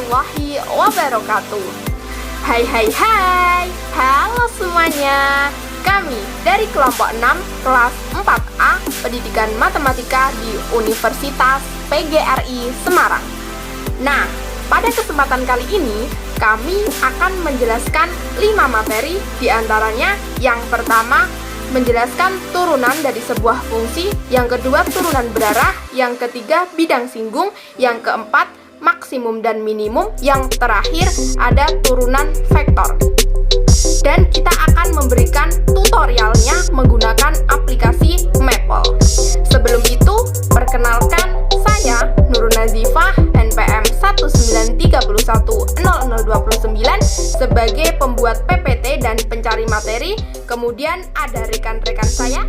warahmatullahi wabarakatuh. Hai, halo semuanya. Kami dari kelompok 6 kelas 4A Pendidikan Matematika di Universitas PGRI Semarang. Nah, pada kesempatan kali ini kami akan menjelaskan 5 materi, diantaranya yang pertama menjelaskan turunan dari sebuah fungsi, yang kedua turunan berarah, yang ketiga bidang singgung, yang keempat maksimum dan minimum, yang terakhir ada turunan vektor. Dan kita akan memberikan tutorialnya menggunakan aplikasi Maple. Sebelum itu, perkenalkan saya Nurul Nazifah, NPM 193100029 sebagai pembuat PPT dan pencari materi. Kemudian ada rekan-rekan saya.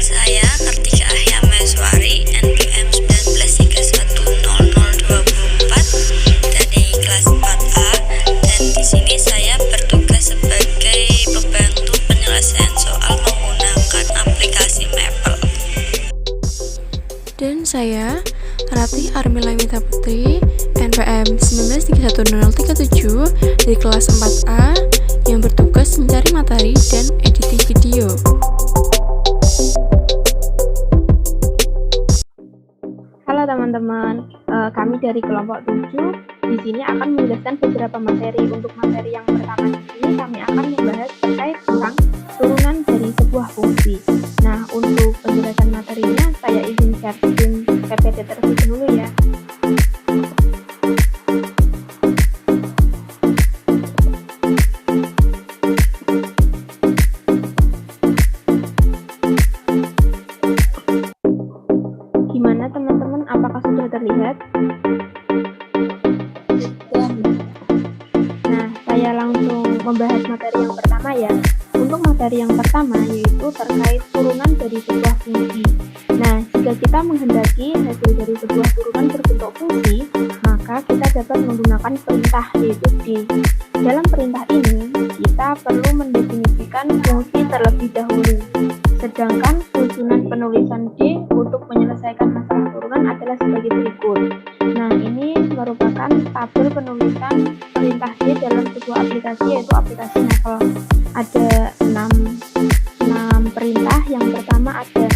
Saya Kartika Ahyameswari, NPM 193100024 dari kelas 4A, dan di sini saya bertugas sebagai pembantu penyelesaian soal menggunakan aplikasi Maple. Dan saya Ratih Armila Mita Putri, NPM 1931037 dari kelas 4A yang bertugas mencari materi dan editing video. Halo teman-teman, kami dari kelompok 7 di sini akan menjelaskan beberapa materi. Untuk materi yang pertama di sini kami akan membahas terkait tentang turunan dari sebuah fungsi. Nah, untuk penjelasan materinya saya izin share screen PPT terlebih dahulu ya. Gimana teman-teman, apakah sudah terlihat? Nah, saya langsung membahas materi yang pertama ya. Untuk materi yang pertama yaitu terkait turunan dari sebuah fungsi. Nah, jika kita menghendaki hasil dari sebuah turunan berbentuk fungsi, maka kita dapat menggunakan perintah yaitu D. Dalam perintah ini, kita perlu mendefinisikan fungsi terlebih dahulu. Sedangkan susunan penulisan D untuk menyelesaikan masalah turunan adalah sebagai berikut. Nah, ini merupakan tabel penulisan perintah D dalam sebuah aplikasi yaitu aplikasi Maple. Ada 6 perintah. Yang pertama ada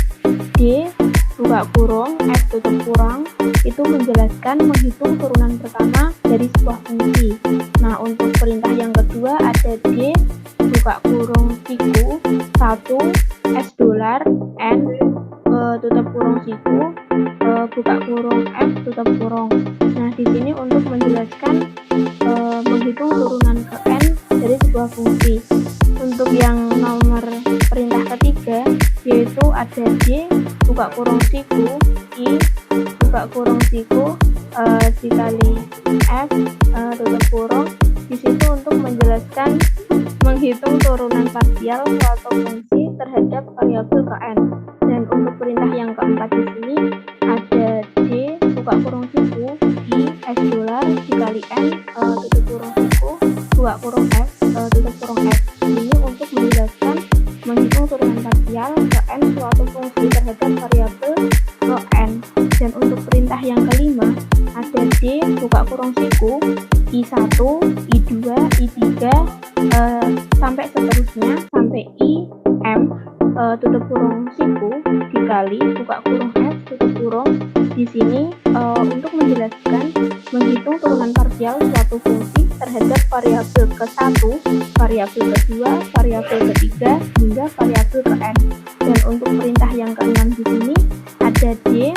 D buka kurung F tutup kurung, itu menjelaskan menghitung turunan pertama dari sebuah fungsi. Nah, untuk perintah yang kedua ada D buka kurung siku 1 S dolar N tutup kurung siku buka kurung F tutup kurung. Nah, di sini untuk menjelaskan menghitung turunan ke N dari sebuah fungsi. Untuk yang nomor perintah ketiga yaitu ada D buka kurung siku I buka kurung siku dikali F tutup kurung. Di situ untuk menjelaskan menghitung turunan parsial suatu fungsi terhadap variabel ke N. Dan untuk perintah yang keempat di sini ada D buka kurung siku I S dolar dikali N tutup kurung siku buka kurung F tutup kurung F. Ini untuk menjelaskan menghitung turunan parsial ke N suatu fungsi terhadap variabel ke N. Dan untuk perintah yang kelima ada D buka kurung siku I1, I2, I3 sampai seterusnya sampai I M tutup kurung siku dikali buka kurung F tutup kurung. Di sini untuk menjelaskan menghitung turunan parsial suatu fungsi terhadap variabel ke-1, variabel ke-2, variabel ke-3 hingga variabel ke N. Dan untuk perintah yang keenam di sini ada D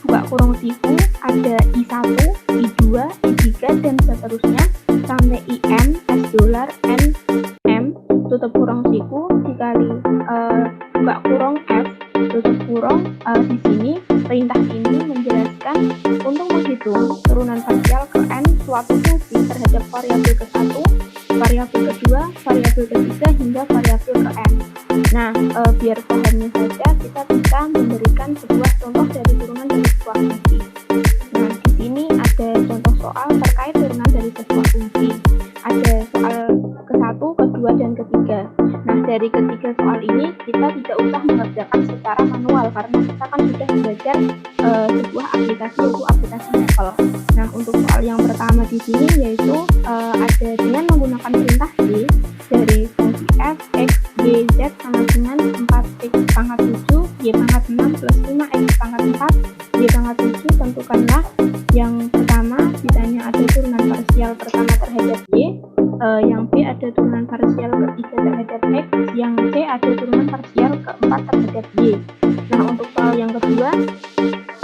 buka kurung siku, ada I1, I2, I3 dan seterusnya sampai IM S dolar N M tutup kurung siku dikali buka kurung F tutup kurung. Di sini perintah ini menjelaskan untuk menghitung turunan parsial ke N suatu fungsi terhadap variabel ke-1, variabel ke-2, variabel ke-3 hingga variabel ke N. Nah, biar pahamnya saja kita bisa memberikan sebuah contoh dari turunan dari sebuah fungsi. Nah, di sini ada contoh soal terkait turunan dari sebuah fungsi. Ada soal ke-1, ke-2, dan ke-3. Nah, dari ketiga soal ini kita tidak usah mengerjakan secara manual karena kita kan sudah belajar sebuah aplikasi yaitu aplikasi sampel. Nah, untuk soal yang pertama di sini yaitu ada dengan menggunakan perintah D dari fungsi f, x, y, z sama dengan 4x pangkat 7, y pangkat 6 plus 5x pangkat 4, y pangkat 7. Tentukanlah yang pertama ditanya ada turunan parsial pertama terhadap y, yang B ada turunan parsial ketiga terhadap x, yang C ada turunan parsial keempat terhadap y. Nah, untuk soal yang kedua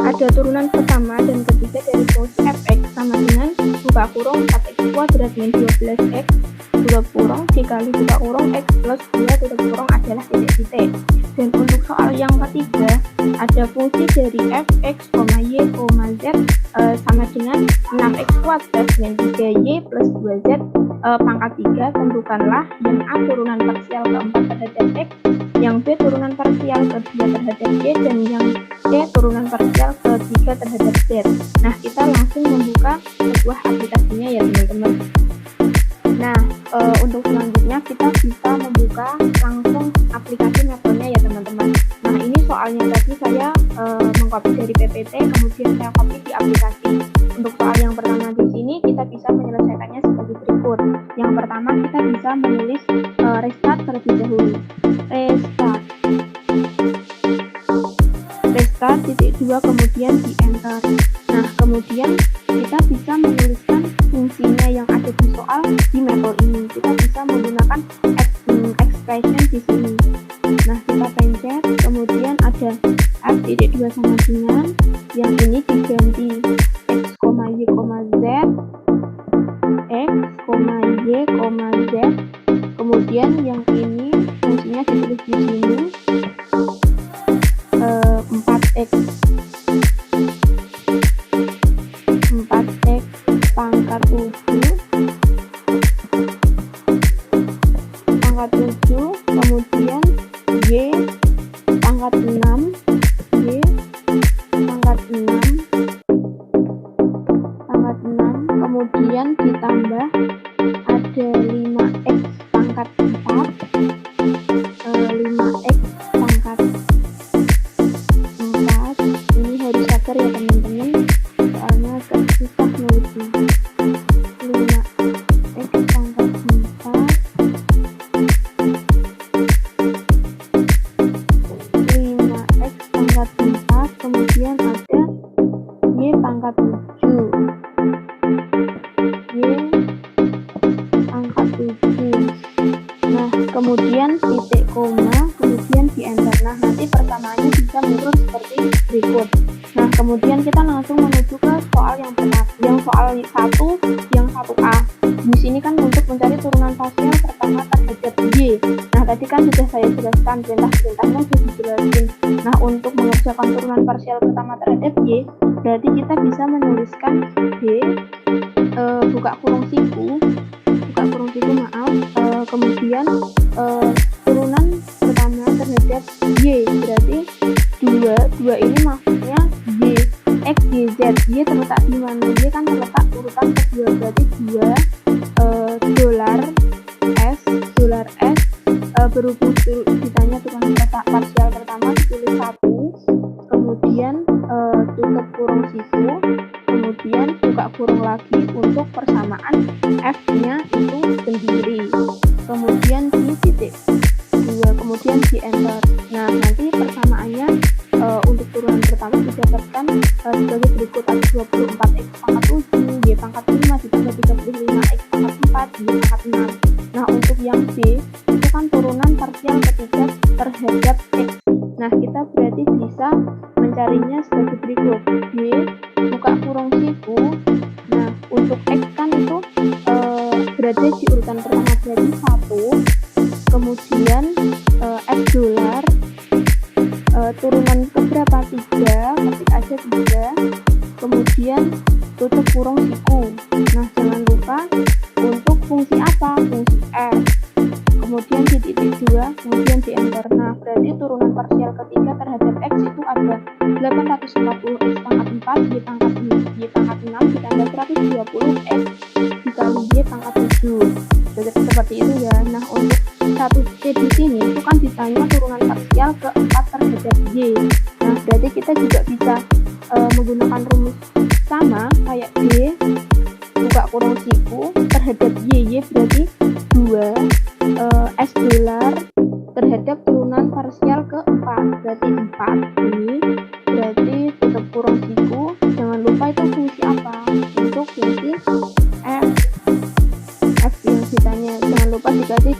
ada turunan pertama dan ketiga dari fungsi fx sama dengan buka kurung 4x kuadrat min 12x tutup kurung dikali buka kurung x plus 2 tutup kurung adalah titik-titik. Dan untuk soal yang ketiga ada fungsi dari fx, y, z sama dengan 6x kuadrat min 3y plus 2z pangkat 3. Tentukanlah yang A turunan parsial keempat terhadap x, yang B turunan parsial kedua terhadap y, dan yang C turunan parsial ketiga terhadap z. Nah, kita langsung membuka sebuah aplikasinya ya teman-teman. Nah, untuk selanjutnya kita bisa membuka langsung aplikasi metodenya ya teman-teman. Nah, ini soalnya tadi saya mengcopy dari PPT, kemudian saya copy di aplikasi. Untuk soal yang pertama di sini kita bisa menyelesaikannya sebagai berikut. Yang pertama kita bisa menulis restart terlebih dahulu. Restart titik 2 kemudian di enter. Nah, kemudian kita bisa menuliskan fungsinya yang ada di soal di metode ini. Kita bisa menggunakan expression di sini. Nah, kita pencet, kemudian ada f titik 2 sama dengan yang ini diganti x, y, z, x, y, z. Kemudian yang ini fungsinya ditulis di sini 4x pangkat 7 kemudian y pangkat 6 kemudian ditambah ada 5x pangkat 4 ini harus sabar ya teman-teman, soalnya agak susah nulisnya. 5x pangkat 4 kemudian ada y pangkat 7 Nah, kemudian titik koma, kemudian di enter. Nah, nanti persamaannya bisa mengurut seperti berikut. Nah, kemudian kita langsung menuju ke soal yang pertama, yang soal 1, yang 1A. Di sini kan untuk mencari turunan parsial pertama terhadap y. Nah, tadi kan sudah saya jelaskan, perintah-perintahnya sudah dijelasin. Nah, untuk mengerjakan turunan parsial pertama terhadap y, berarti kita bisa menuliskan D buka kurung siku kemudian turunan pertama terhadap y, berarti 2 ini maksudnya y, x, y, z. Y terletak di mana? Y kan terletak urutan kedua, berarti 2 dolar S berhubung ditanya turunan parsial pertama ditulis 1, kemudian tutup kurung siku, kemudian buka kurung lagi untuk persamaan f-nya itu sendiri, kemudian di titik 2, kemudian di enter. Nah, nanti persamaannya untuk turunan pertama didapatkan sebagai berikut: ada 24x pangkat 7, y pangkat 5 ditambah 35x pangkat 4, y pangkat 6. Nah, untuk yang B itu kan turunan parsial ketiga terhadap x. Nah, kita berarti bisa mencarinya sebagai berikut: D buka kurung siku. Nah, untuk x kan itu berada di urutan pertama, berarti 1, kemudian x dolar turunan keberapa? 3, ketik aja 3, kemudian tutup kurung siku. Nah, jangan lupa untuk fungsi apa? Fungsi f, kemudian di titik 2, kemudian di enter. Nah, berarti turunan parsial ketiga terhadap x itu ada 840x pangkat 4, y pangkat 6 ditambah 120x dikali y pangkat 7. Seperti itu ya. Nah, untuk 1C di sini itu kan ditanya turunan parsial keempat terhadap y. Nah, berarti kita juga bisa menggunakan rumus sama kayak D buka kurung siku terhadap Y berarti 2 S dolar terhadap turunan parsial keempat berarti 4. Ini berarti tutup kurung siku, jangan lupa itu fungsi apa, untuk fungsi F yang ditanya, jangan lupa dikasih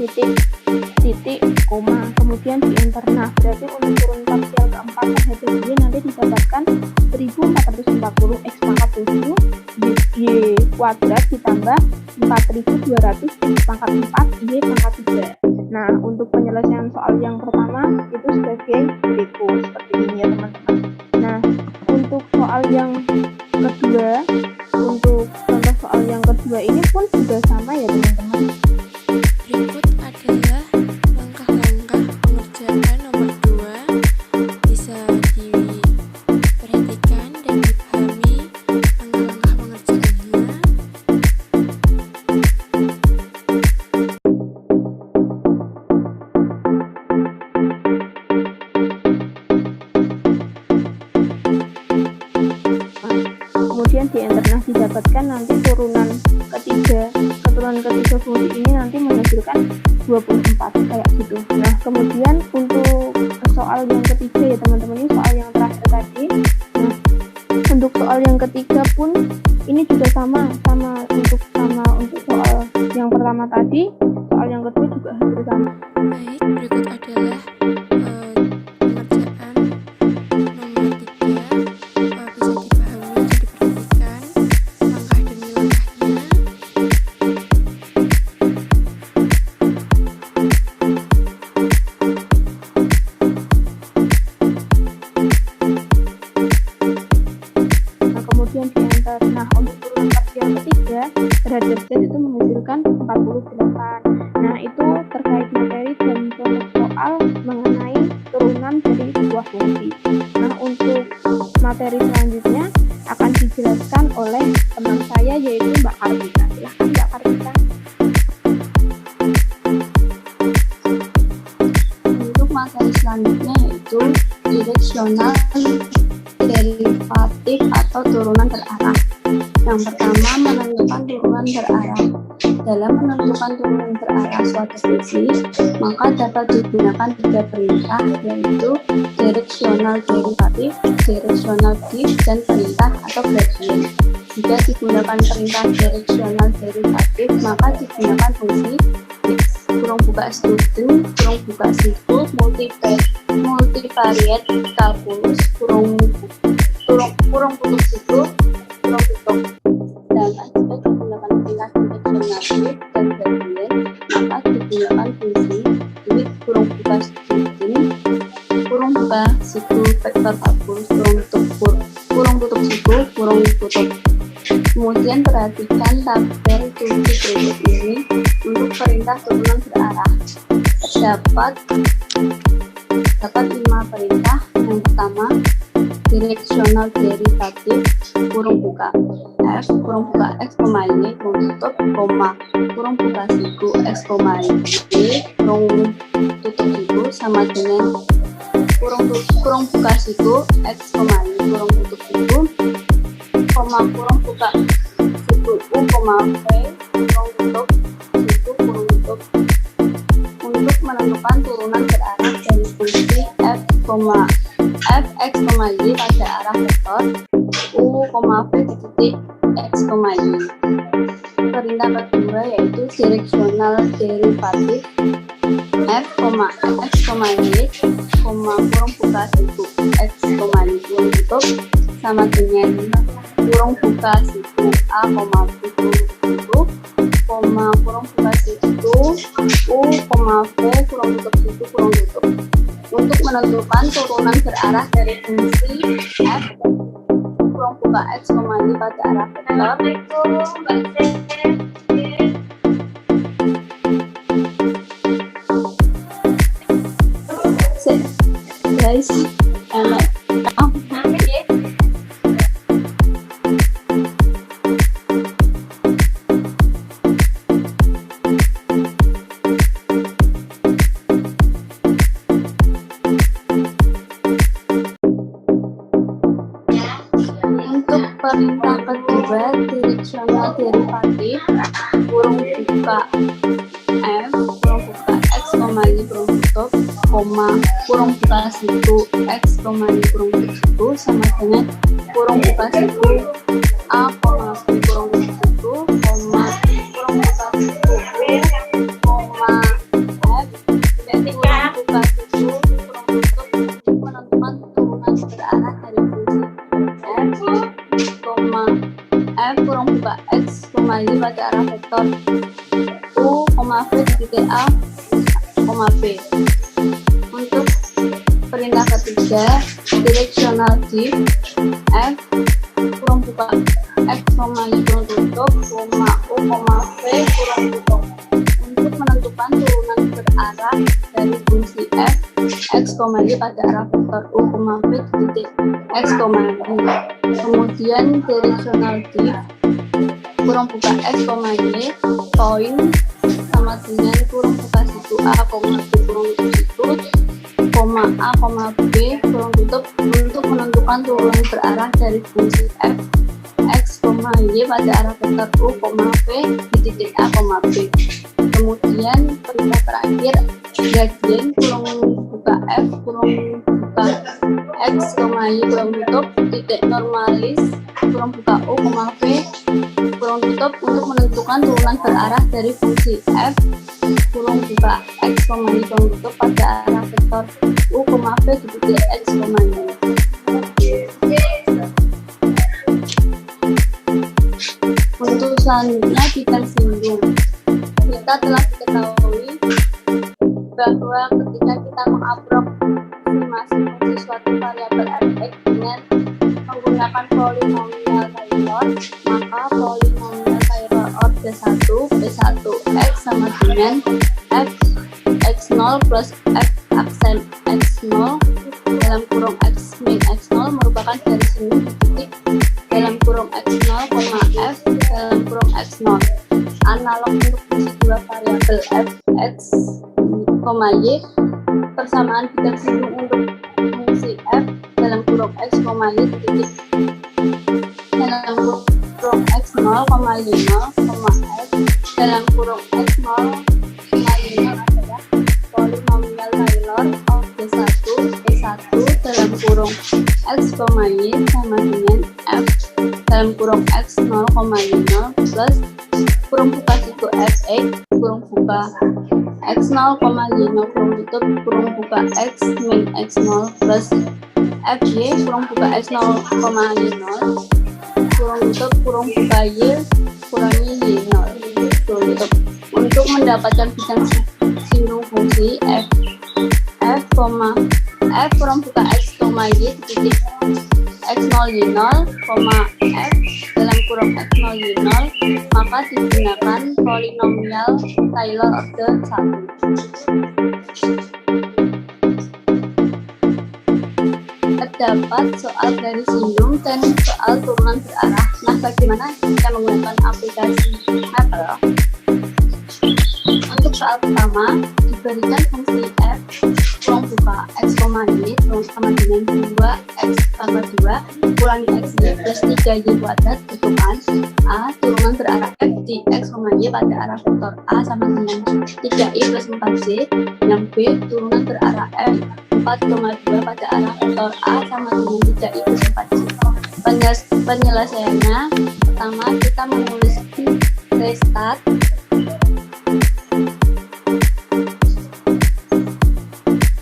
titik koma kemudian di enter. Nah berarti untuk turunan parsial keempat terhadap Y nanti didapatkan 1440 X pangkat 7 Y kuadrat ditambah 4200 X pangkat 4 Y pangkat 3. Nah untuk penyelesaian soal yang pertama itu sebagai berikut seperti ini ya teman-teman. Nah untuk soal yang kedua, untuk contoh soal yang kedua ini pun juga sama ya teman-teman. Berikut adalah langkah-langkah pengerjaan nomor 2. Bisa diperhatikan dan dipahami langkah-langkah pengerjaannya. Kemudian di enter. Nah didapatkan nanti turunan ketiga fungsi ini nanti menghasilkan 24 kayak gitu. Nah kemudian untuk soal yang ketiga ya teman-teman, ini soal yang terakhir tadi. Nah untuk soal yang ketiga pun ini juga sama untuk soal yang pertama tadi, soal yang kedua juga hampir sama. Baik, berikut adalah pengerjaan nomor 3. Bisa dipahami dan diperhatikan langkah demi langkahnya. Nah kemudian di enter. Nah untuk turunan parsial ketiga terhadap Z itu menghasilkan 48. Nah itu terkait materi dan contoh soal mengenai turunan dari sebuah fungsi. Nah untuk materi selanjutnya akan dijelaskan oleh teman saya yaitu Mbak Kartika. Silahkan Mbak Kartika. Untuk materi selanjutnya yaitu direksional derivatif atau turunan berarah. Yang pertama, menentukan turunan berarah. Dalam menentukan turunan berarah suatu fungsi, maka dapat digunakan 3 perintah, yaitu direksional derivatif, direksional diff, dan perintah atau gradient. Jika digunakan perintah direksional derivatif, maka digunakan fungsi x kurung buka student kurung buka siku multivariate kalkulus kurung tutup siku kurung tutup. Sedangkan jika digunakan perintah direksional diff dan gradient, maka digunakan fungsi duit kurung buka student kurung buka siku vektor kalkulus kurung tutup siku kurung tutup. Kemudian perhatikan tabel 7 berikut ini untuk perintah turunan berarah. Terdapat 5 perintah. Yang pertama, direksional derivatif kurung buka f kurung buka x, y kurung tutup koma kurung buka siku x, y kurung tutup siku sama dengan kurung buka siku x, y kurung tutup siku koma kurung buka siku u, v kurung tutup siku kurung tutup. Untuk menentukan turunan berarah dari fungsi f, x, y pada arah vektor u, v di titik x, y. Perintah kedua yaitu direksional derivatif f, x, y, kurung buka siku x, y kurung tutup sama dengan kurung buka siku a, b kurung tutup kurung buka siku u, v kurung tutup siku kurung tutup. Untuk menentukan turunan berarah dari fungsi f kurung buka x, y pada arah vektor. Guys, Perintah kedua, direksional derivatif, kurung buka F, kurung buka X, Y, kurung tutup, koma, kurung buka situ X, Y, kurung tutup, sama dengan kurung buka situ A, koma, B, kurung tutup, koma, kurung buka situ U, koma, F, identik kurung buka situ, kurung tutup, untuk menentukan turunan berarah dari fungsi F, koma, F, kurung buka X, Y, pada arah vektor U, V di titik A, B. Untuk perintah ketiga, direksional div F, kurung buka X, Y, kurung tutup, koma, U, V, kurung tutup. Untuk menentukan turunan berarah dari fungsi F, X, Y pada arah vektor U, V di titik X, Y. Kemudian direksional div kurung buka X, Y, poin sama dengan kurung buka situ A, B, kurung tutup situ, koma A, B, kurung tutup, untuk menentukan turunan berarah dari fungsi F, X, Y pada arah vektor U, V di titik A, B. Kemudian perintah terakhir, gradien kurung buka F, kurung buka X, Y, kurung tutup, titik normalis, kurung buka U, V, kurung tutup, untuk menentukan turunan berarah dari fungsi F, kurung buka X, Y, kurung tutup pada arah vektor U, V di titik X, Y. Untuk selanjutnya ditersinggung. Kita telah diketahui bahwa ketika kita mengaproksimasi fungsi suatu variabel f(x) dengan menggunakan polinomial Taylor, maka polinomial Taylor order 1 P1x sama dengan f x0 plus f aksen x0 dalam kurung x min x0 merupakan garis semu di titik dalam kurung x0, f dalam kurung x0. Analog untuk fungsi dua variabel f, x, y, persamaan ditersinggung untuk fungsi f dalam kurung x, y di titik dalam kurung x0, f dalam kurung x0, adalah polinomial Taylor of D1, E1 dalam kurung x, y sama dengan f dalam kurung x0, plus kurung buka situ f(x), kurung buka x0, kurung tutup, kurung buka x min x0 plus fy, kurung buka x0, kurung tutup, kurung buka y kurangi y0, kurung tutup. Untuk mendapatkan bidang singgung fungsi f, kurung buka x, y di titik x0, y0, f dalam kurung x0, y0, maka digunakan polinomial Taylor order 1. Terdapat soal garis singgung dan soal turunan berarah. Nah, bagaimana kita menggunakan aplikasi Maple? Untuk soal pertama, diberikan fungsi f kurung buka x, y sama dengan 2x tambah 2 kurangi x plus 3y kuadrat tutupan a, turunan berarah f di x, y pada arah vektor a sama dengan 3i plus 4c, yang b, turunan berarah f 4,2 pada arah vektor a sama dengan 3i plus 4c. Penyelesaiannya, pertama kita menulis restart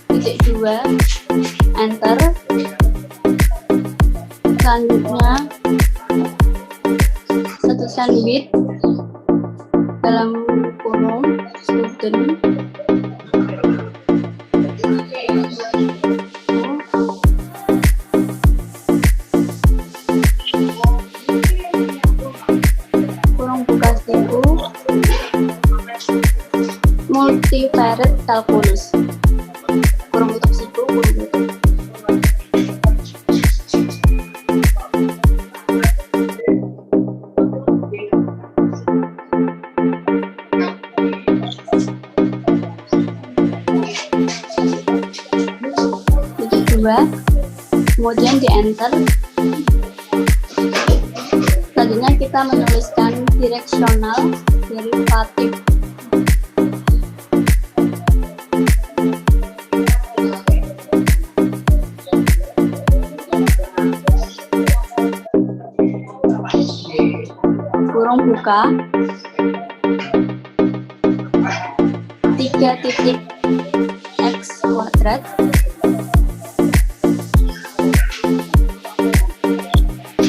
titik 2 enter. Selanjutnya statuskan with dalam kurung student kurung buka situ multivariate calculus, kurung tutup situ, kurung tutup. Kemudian di enter. Selanjutnya kita menuliskan direksional derivatif. Kurung buka 3 titik x kuadrat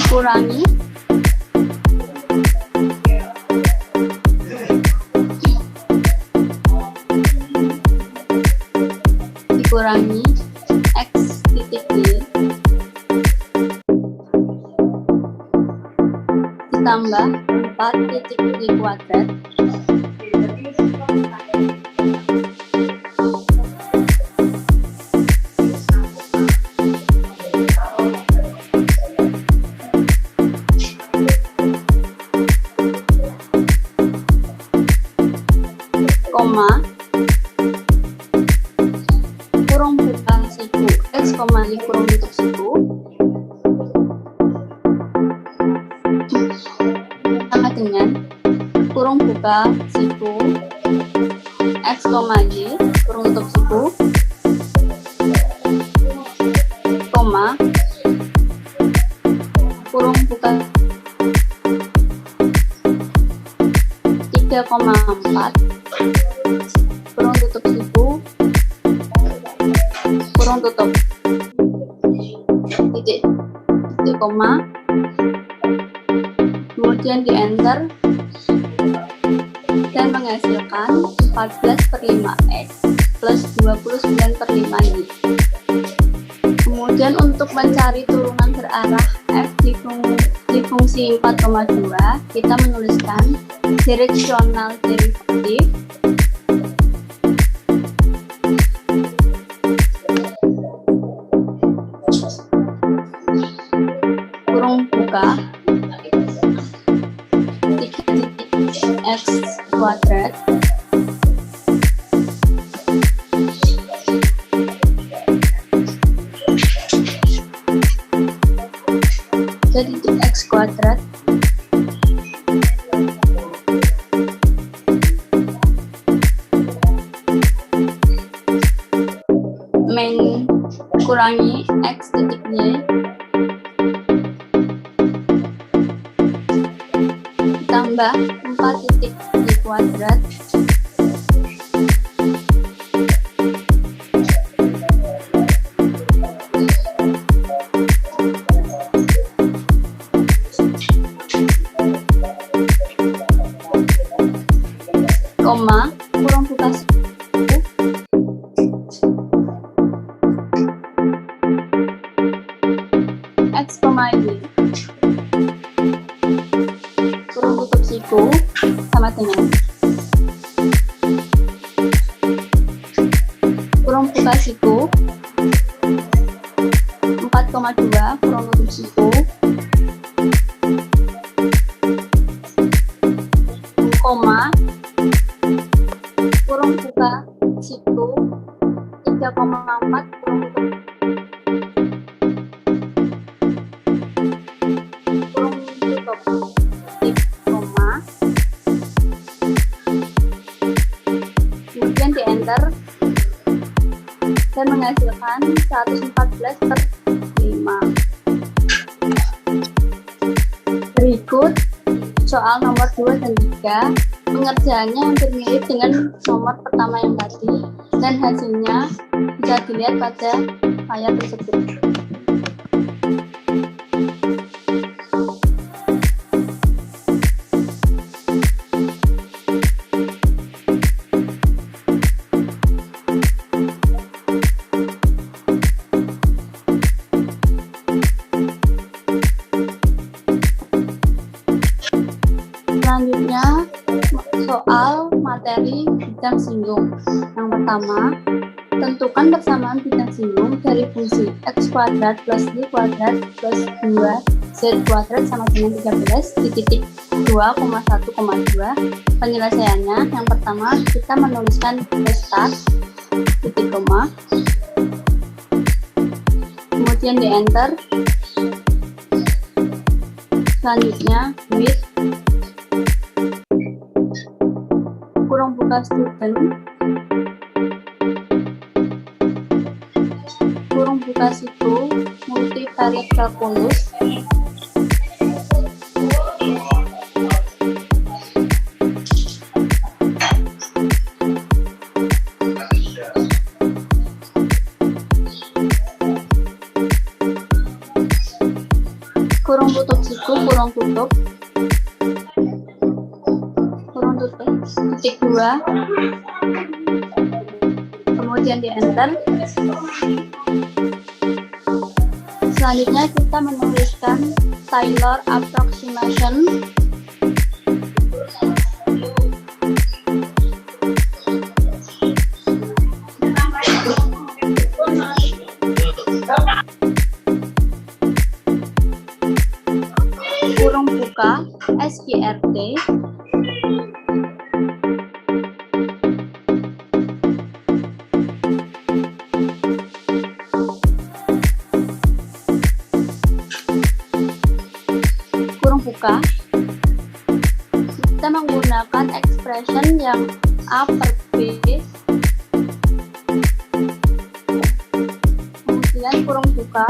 kurangi dikurangi x titik y ditambah 4 titik y kuadrat koma kurung buka siku x, y kurung tutup siku sama dengan kurung buka siku x, y kurung tutup siku koma kurung buka 3,4 kurung tutup siku kurung tutup titik koma, kemudian di enter dan menghasilkan 14/5x plus 29/5y. Kemudian untuk mencari turunan berarah f di fungsi 4,2 kita menuliskan direksional derivatif kurung buka 3 titik x kuadrat jadi titik x kuadrat min kurangi x titik y ditambah 4 titik y kuadrat koma kurung buka x, y kurung tutup siku sama dengan kurung buka siku 4,2 kurung tutup siku koma kurung buka siku 3,4 kurung tutup koma kemudian di enter dan menghasilkan 114/5. Berikut soal nomor 2 dan 3. Pengerjaannya hampir mirip dengan nomor pertama yang tadi dan hasilnya bisa dilihat pada layar tersebut. Selanjutnya soal materi bidang singgung. Yang pertama, tentukan persamaan bidang singgung dari fungsi x kuadrat plus y kuadrat plus 2z kuadrat sama dengan 13 di titik 2,1,2. Penyelesaiannya, yang pertama kita menuliskan restart titik koma, kemudian di enter Selanjutnya with kurung buka student kurung buka siku multivariate calculus kurung tutup siku kurung tutup titik 2 kemudian di enter. Selanjutnya kita menuliskan Taylor approximation kurung buka SQRT kurung buka. Kita menggunakan expression yang A per B kemudian kurung buka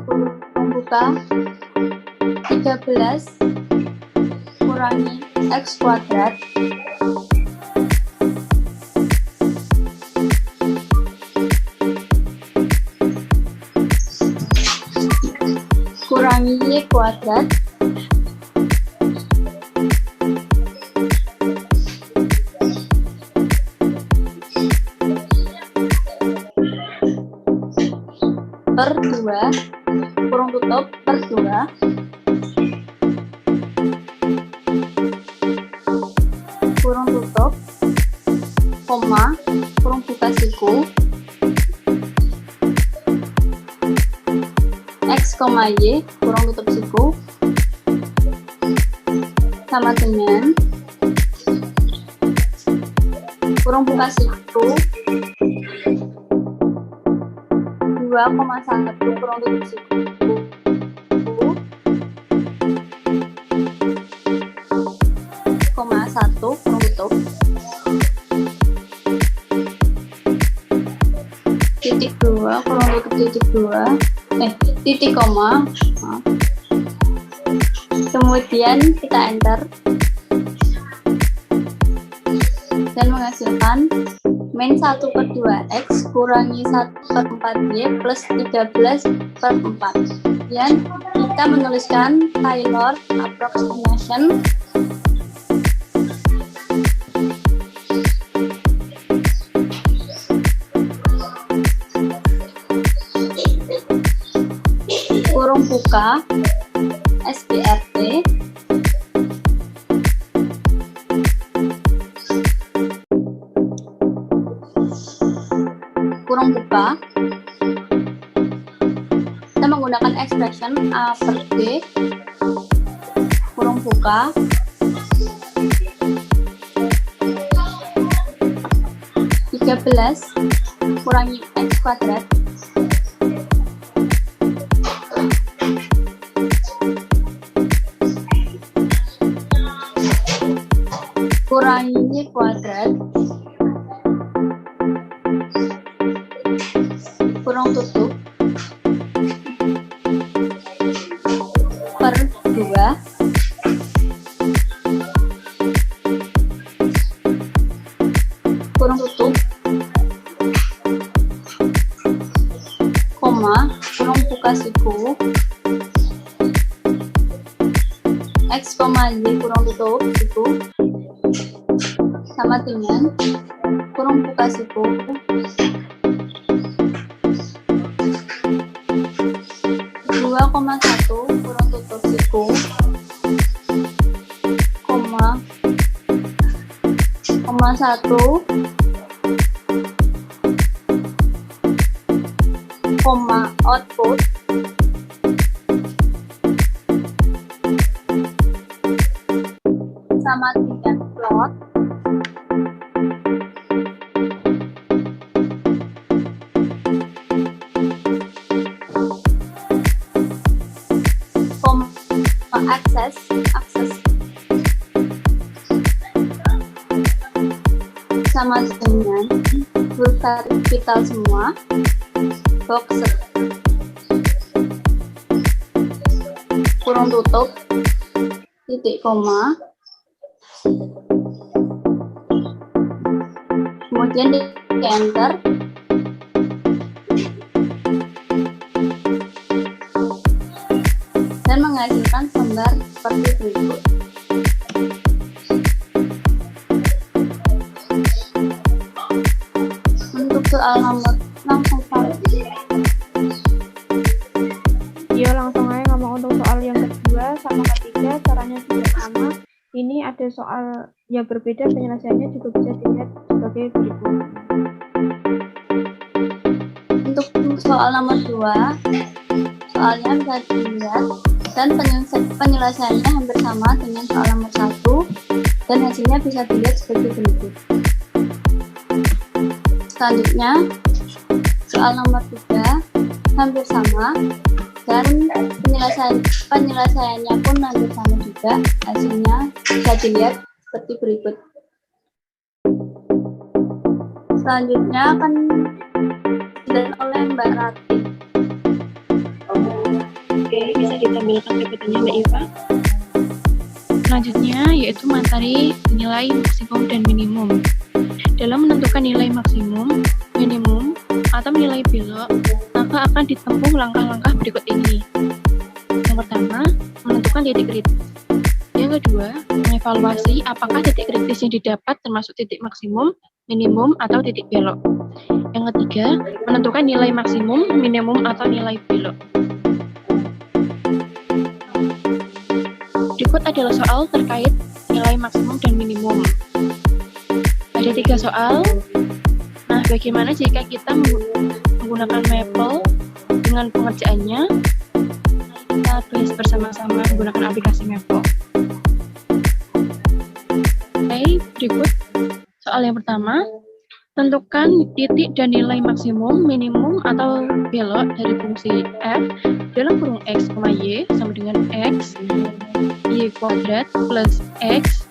kurung buka 13 kurangi X kuadrat kurangi Y kuadrat per 2 kurung tutup per 2 kurung tutup koma kurung buka siku X, Y kurung tutup siku sama dengan kurung buka siku 2,1 kurung tutup siku koma 1 kurung tutup titik 2 kurung tutup titik 2 titik koma kemudian kita enter dan menghasilkan min 1 per 2x kurangi 1 per 4y plus 13 per 4. Dan kita menuliskan Taylor approximation kurung buka SQRT kurung buka. Kita menggunakan expression A per B kurung buka 13 kurangi X kuadrat kurangi Y kuadrat kurung tutup per 2 kurung tutup koma kurung buka siku X, Y kurung tutup siku sama dengan kurung buka siku 2,1 kurung tutup siku koma 1 koma output sama dengan plot koma dengan huruf kapital semua, box kurung tutup, titik koma, kemudian di enter, dan menghasilkan gambar seperti berikut. Untuk soal nomor langsung Yuk langsung aja ngomong untuk soal yang kedua sama ketiga, caranya juga sama. Ini ada soal yang berbeda, penyelesaiannya juga bisa dilihat sebagai berikut. Untuk soal nomor 2, soalnya bisa dilihat dan penyelesaiannya hampir sama dengan soal nomor 1 dan hasilnya bisa dilihat seperti berikut. Selanjutnya, soal nomor 3 hampir sama dan penyelesaiannya pun hampir sama juga, hasilnya bisa dilihat seperti berikut. Selanjutnya akan dilihat oleh Mbak Rati. Oke, bisa ditampilkan PPT-nya Mbak Iva. Selanjutnya yaitu materi nilai maksimum dan minimum. Dalam menentukan nilai maksimum, minimum, atau nilai belok, maka akan ditempuh langkah-langkah berikut ini. Yang pertama, menentukan titik kritis. Yang kedua, mengevaluasi apakah titik kritis yang didapat termasuk titik maksimum, minimum, atau titik belok. Yang ketiga, menentukan nilai maksimum, minimum, atau nilai belok. Berikut adalah soal terkait nilai maksimum dan minimum. Ada 3 soal. Nah, bagaimana jika kita menggunakan Maple dengan pengerjaannya? Mari kita tulis bersama-sama menggunakan aplikasi Maple. Oke, berikut soal yang pertama. Tentukan titik dan nilai maksimum, minimum, atau belok dari fungsi f dalam kurung x, y sama dengan x, y kuadrat plus x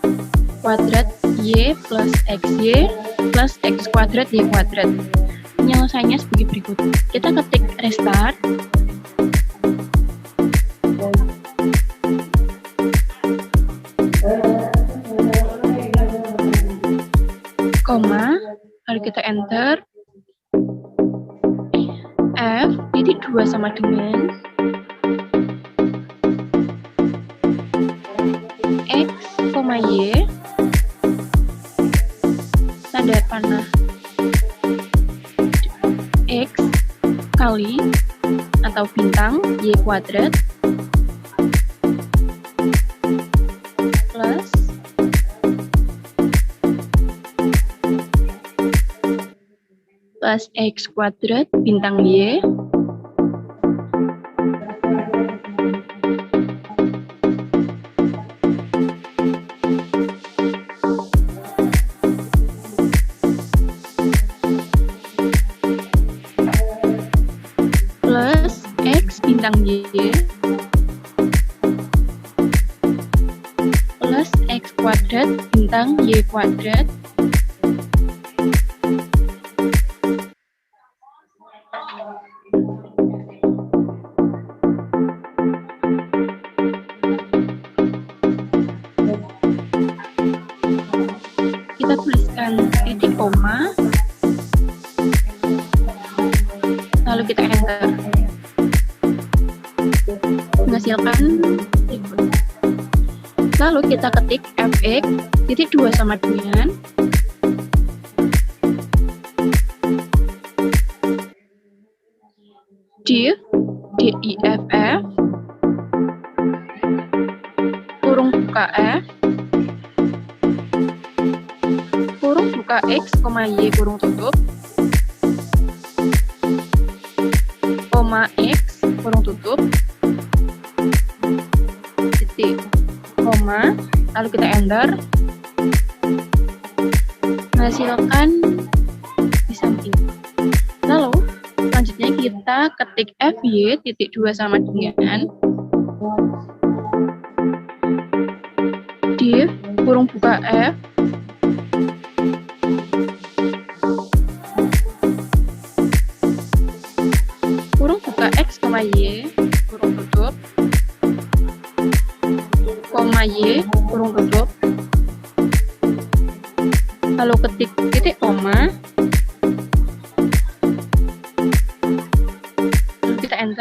kuadrat y plus xy plus x kuadrat y kuadrat. Penyelesaiannya sebagai berikut. Kita ketik restart. Koma, lalu kita enter. F titik 2 sama dengan x, y tanda panah x kali atau bintang y kuadrat plus x kuadrat bintang y plus x bintang y plus x kuadrat bintang y kuadrat kita tuliskan titik koma lalu kita enter menghasilkan berikut. Lalu kita ketik fx titik 2 sama dengan diff diff kurung buka f kurung buka x, y kurung tutup koma x kurung tutup titik koma lalu kita enter menghasilkan di samping. Lalu selanjutnya kita ketik fy titik 2 sama dengan diff kurung buka f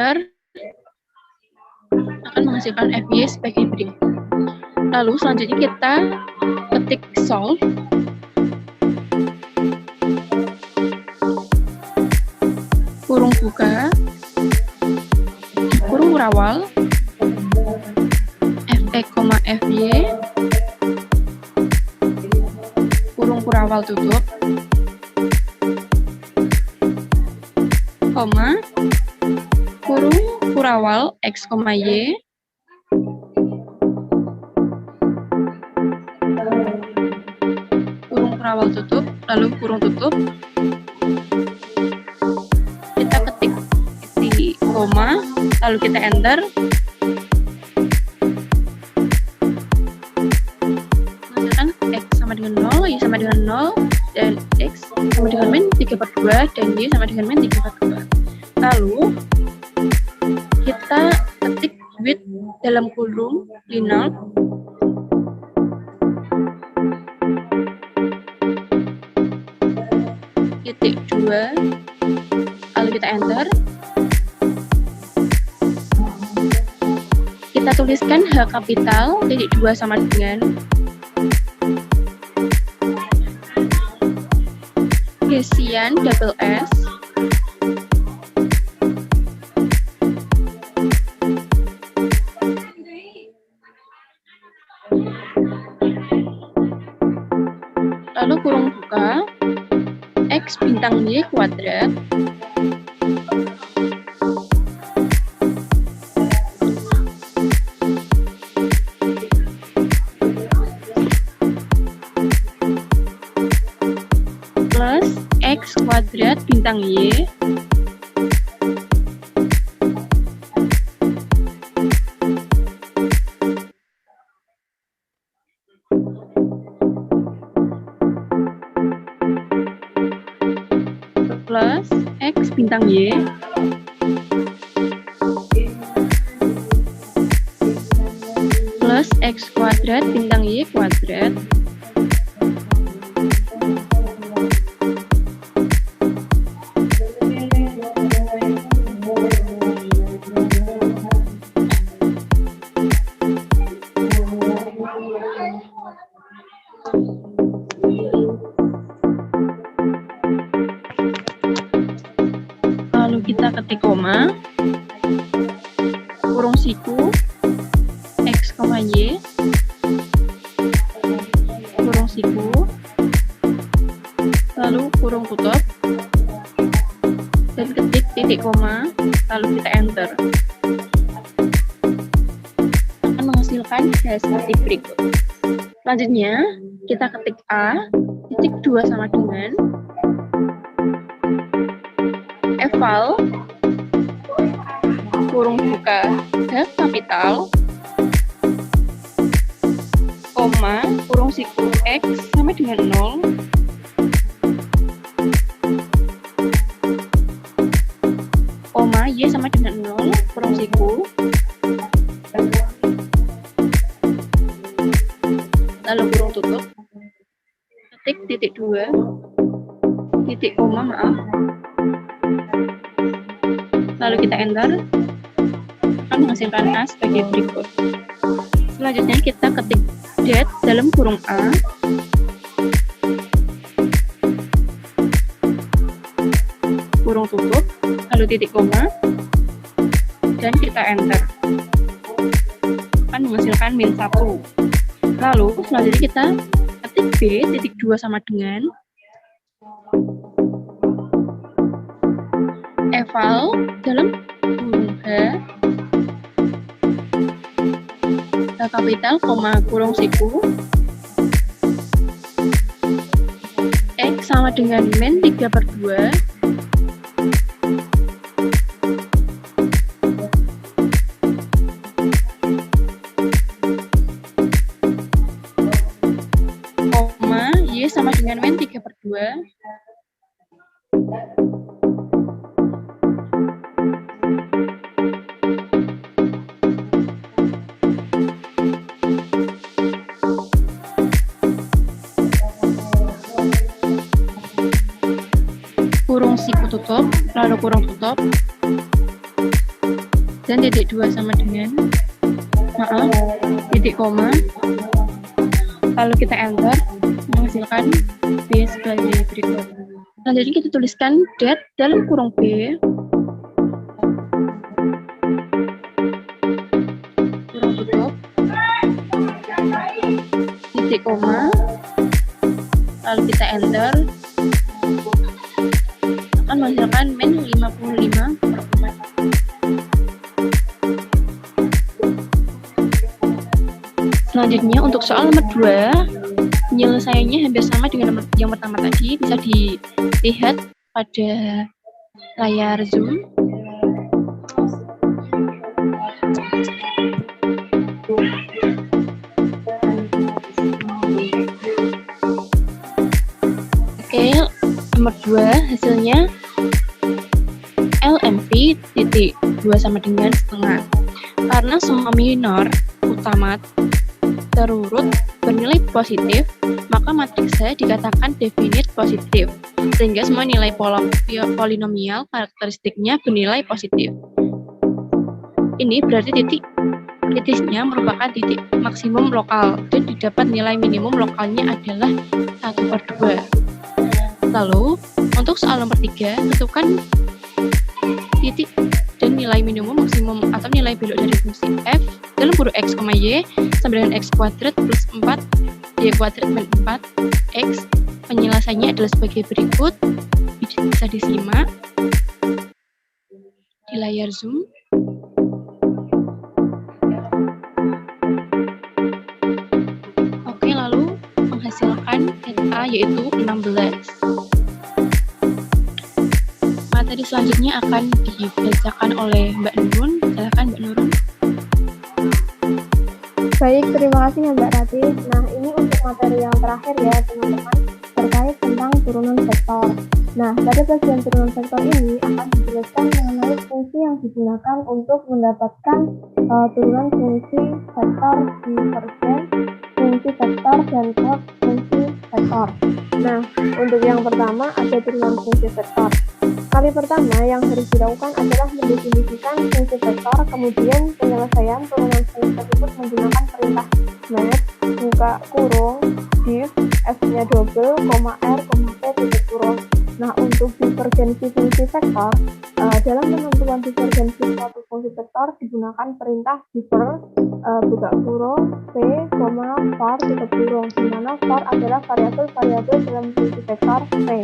enter akan menghasilkan FY sebagai berikut. Lalu selanjutnya kita ketik solve. Kurung buka, kurung kurawal, FE, FY, kurung kurawal tutup, koma, kurung kurawal X, Y, kurung kurawal tutup, lalu kurung tutup, kita ketik di koma, lalu kita enter, menghasilkan X sama dengan 0, Y sama dengan 0, dan X sama dengan min 3/2, dan Y sama dengan min 3/2. Lalu kita ketik width dalam kurung Linux titik 2, lalu kita enter, kita tuliskan H kapital titik 2 sama dengan Hessian double S lalu kurung buka X bintang Y kuadrat plus X kuadrat bintang Y plus X bintang Y plus X kuadrat bintang Y kuadrat lalu kita ketik koma, kurung siku, X, Y, kurung siku, lalu kurung tutup, dan ketik titik koma, lalu kita enter. Akan menghasilkan hasil seperti berikut. Selanjutnya, kita ketik A, titik 2 sama dengan eval kurung buka H kapital koma kurung siku X sama dengan 0 koma Y sama dengan 0 kurung siku lalu kurung tutup ketik titik 2 titik koma maaf lalu kita enter akan menghasilkan A sebagai berikut. Selanjutnya kita ketik date dalam kurung A kurung tutup lalu titik koma dan kita enter akan menghasilkan min 1. Lalu selanjutnya kita ketik B titik 2 sama dengan eval dalam kurung H kapital, koma kurung siku X sama dengan min 3/2 koma Y sama dengan min 3/2 kurung siku tutup, lalu kurung tutup, dan titik 2 sama dengan titik koma, lalu kita enter, menghasilkan B sebagai berikut. Selanjutnya kita tuliskan dat dalam kurung B, kurung tutup, titik koma, lalu kita enter, akan menghasilkan min 55/4. Selanjutnya untuk soal nomor 2, penyelesaiannya hampir sama dengan yang pertama tadi, bisa dilihat pada layar Zoom. Oke, nomor 2 hasilnya LMP titik 2 sama dengan setengah. Karena semua minor utama terurut bernilai positif, maka matriks C dikatakan definite positif, sehingga semua nilai polinomial karakteristiknya bernilai positif. Ini berarti titiknya merupakan titik maksimum lokal, dan didapat nilai minimum lokalnya adalah 1/2. Lalu, untuk soal nomor 3, tentukan titik dan nilai minimum maksimum atau nilai belok dari fungsi f dalam kurung x, y sama dengan x kuadrat plus 4 y kuadrat min 4 x. Penyelesaiannya adalah sebagai berikut, bisa disimak di layar Zoom. Oke, lalu menghasilkan set A yaitu 16. Materi selanjutnya akan dibacakan oleh Mbak Nurun. Silakan Mbak Nurun. Baik, terima kasih ya Mbak Rati. Nah, ini untuk materi yang terakhir ya teman-teman, terkait tentang turunan vektor. Nah, pada bagian turunan vektor ini akan dijelaskan mengenai fungsi yang digunakan untuk mendapatkan turunan fungsi vektor divergen, fungsi vektor, dan cos fungsi vektor. Nah, untuk yang pertama ada turunan fungsi vektor. Kali pertama yang harus dilakukan adalah mendefinisikan fungsi vektor, kemudian penyelesaian turunan fungsi tersebut menggunakan perintah match, buka kurung, div, f-nya double, r, p, titik kurung. Nah, untuk divergensi fungsi vektor, dalam penentuan divergensi suatu fungsi vektor digunakan perintah diver, buka kurung, p, var, tutup kurung, di mana var adalah variabel dalam fungsi vektor p.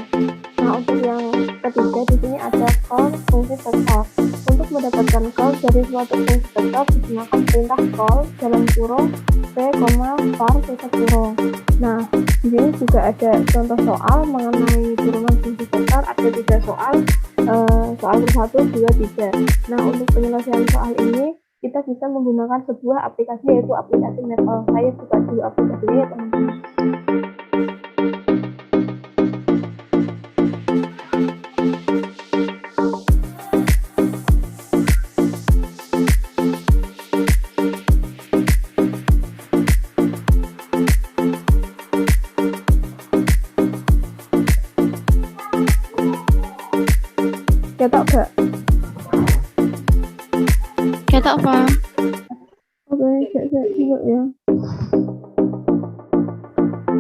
Nah, untuk yang ketiga di sini ada call fungsi vektor. Untuk mendapatkan call dari suatu fungsi vektor digunakan perintah call dalam kurung p, var, tutup kurung. Nah, di sini juga ada contoh soal mengenai turunan fungsi vektor, ada 3 soal, soal ke-1, 2, 3. Nah, untuk penyelesaian soal ini kita bisa menggunakan sebuah aplikasi yaitu aplikasi Maple. Saya buka dulu aplikasinya ya teman-teman. Ketok gak? Ketok apa? Oke, coba ya.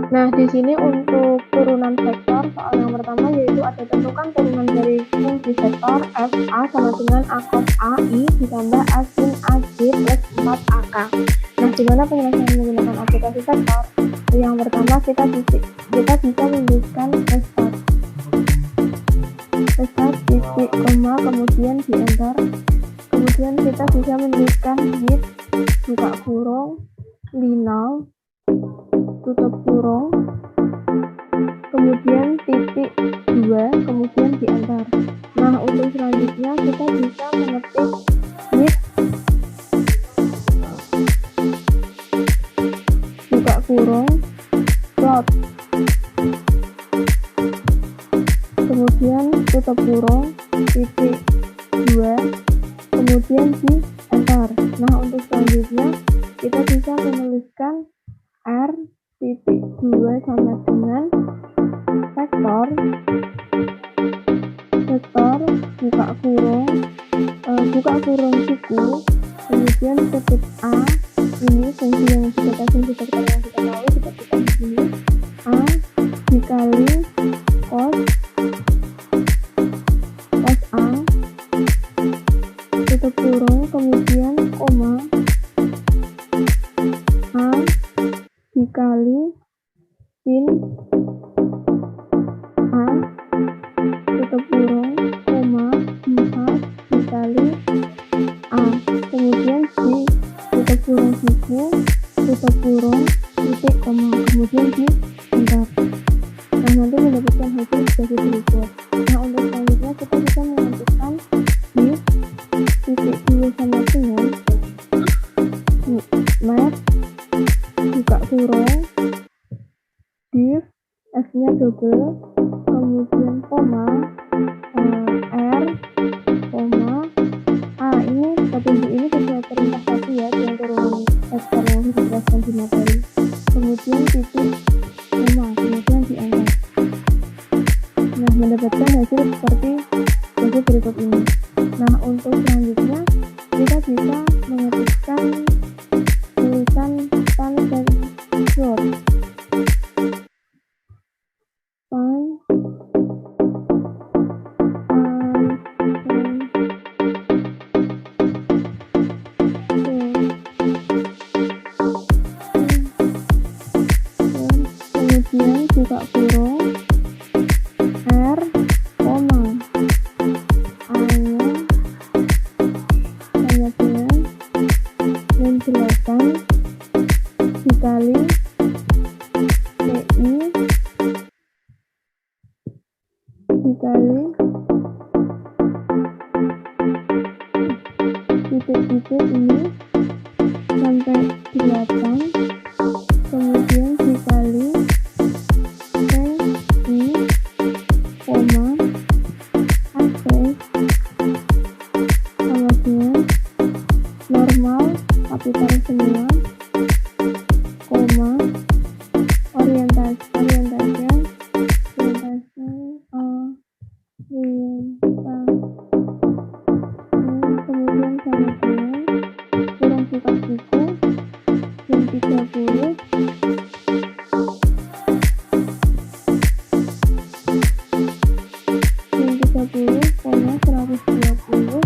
Nah, di sini untuk turunan vektor, soal yang pertama yaitu ada tentukan turunan dari fungsi vektor f a sama dengan a cos a i ditambah a sin a j plus 4ak. Nah, di mana penyelesaian menggunakan aplikasi vektor? Yang pertama kita bisa menuliskan start titik koma kemudian di enter, kemudian kita bisa menuliskan with buka kurung linal tutup kurung kemudian titik 2 kemudian di enter. Nah, untuk selanjutnya kita bisa mengetik with buka kurung plot kemudian tutup kurung titik 2 kemudian di enter. Nah, untuk selanjutnya kita bisa menuliskan r titik 2 sama dengan vektor buka kurung siku. Kemudian titik A ini fungsi yang fungsi vektor yang kita tahu seperti di sini. A dikali cos A tutup kurung, kemudian koma A dikali sin A tutup kurung, koma 4 dikali A, kemudian di tutup kurung siku, tutup kurung, titik koma, kemudian di enter. Nah, nanti mendapatkan hasil sebagai berikut. Nah, untuk selanjutnya kita bisa menentukan di titik dulu sama dengan map buka kurung div f nya double, kemudian koma r koma a. Ini petunjuk ini sesuai perintah tadi ya, yang turunan vektor yang dijelaskan di materi. Kemudian titik koma, kemudian di enter. Nah, mendapatkan hasil seperti berikut ini. Nah, untuk selanjutnya kita bisa mengetikkan tulisan pan dan short. Pan kemudian buka kurung r koma a-nya hanya dengan menjelaskan dikali pi dikali titik-titik ini sampai 8, kemudian dikali i koma ac sama dengan normal kapital semua, koma orientasi kemudian sama dengan kurung buka siku yang 30, koma 120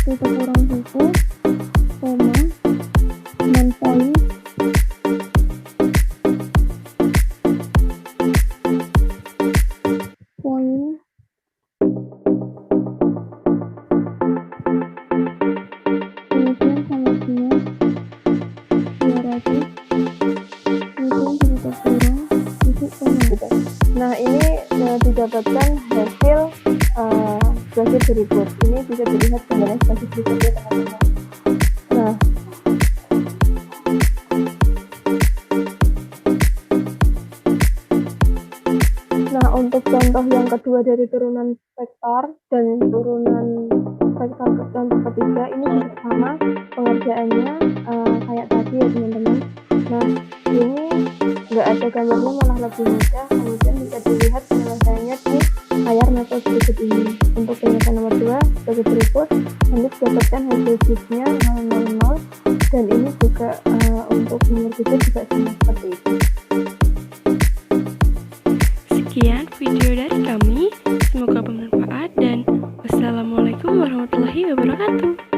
tutup kurung siku, koma 9 poin, kemudian sama dengan 200, kemudian tutup kurung titik koma. Nah, ini didapatkan hasil sebagai berikut. Ini bisa dilihat gambarnya sebagai berikut ya teman-teman. Nah, untuk contoh yang kedua dari turunan vektor dan turunan vektor contoh ketiga ini juga sama pengerjaannya kayak tadi ya teman-teman. Nah, ini nggak ada gambarnya, malah lebih mudah, kemudian bisa dilihat penyelesaiannya di layar metode berikut ini. Untuk penjelasan nomor 2 sebagai berikut, nanti dapatkan hasil shiftnya 000, dan ini juga untuk nomor 3 juga sama seperti itu. Sekian video dari kami, semoga bermanfaat dan wassalamualaikum warahmatullahi wabarakatuh.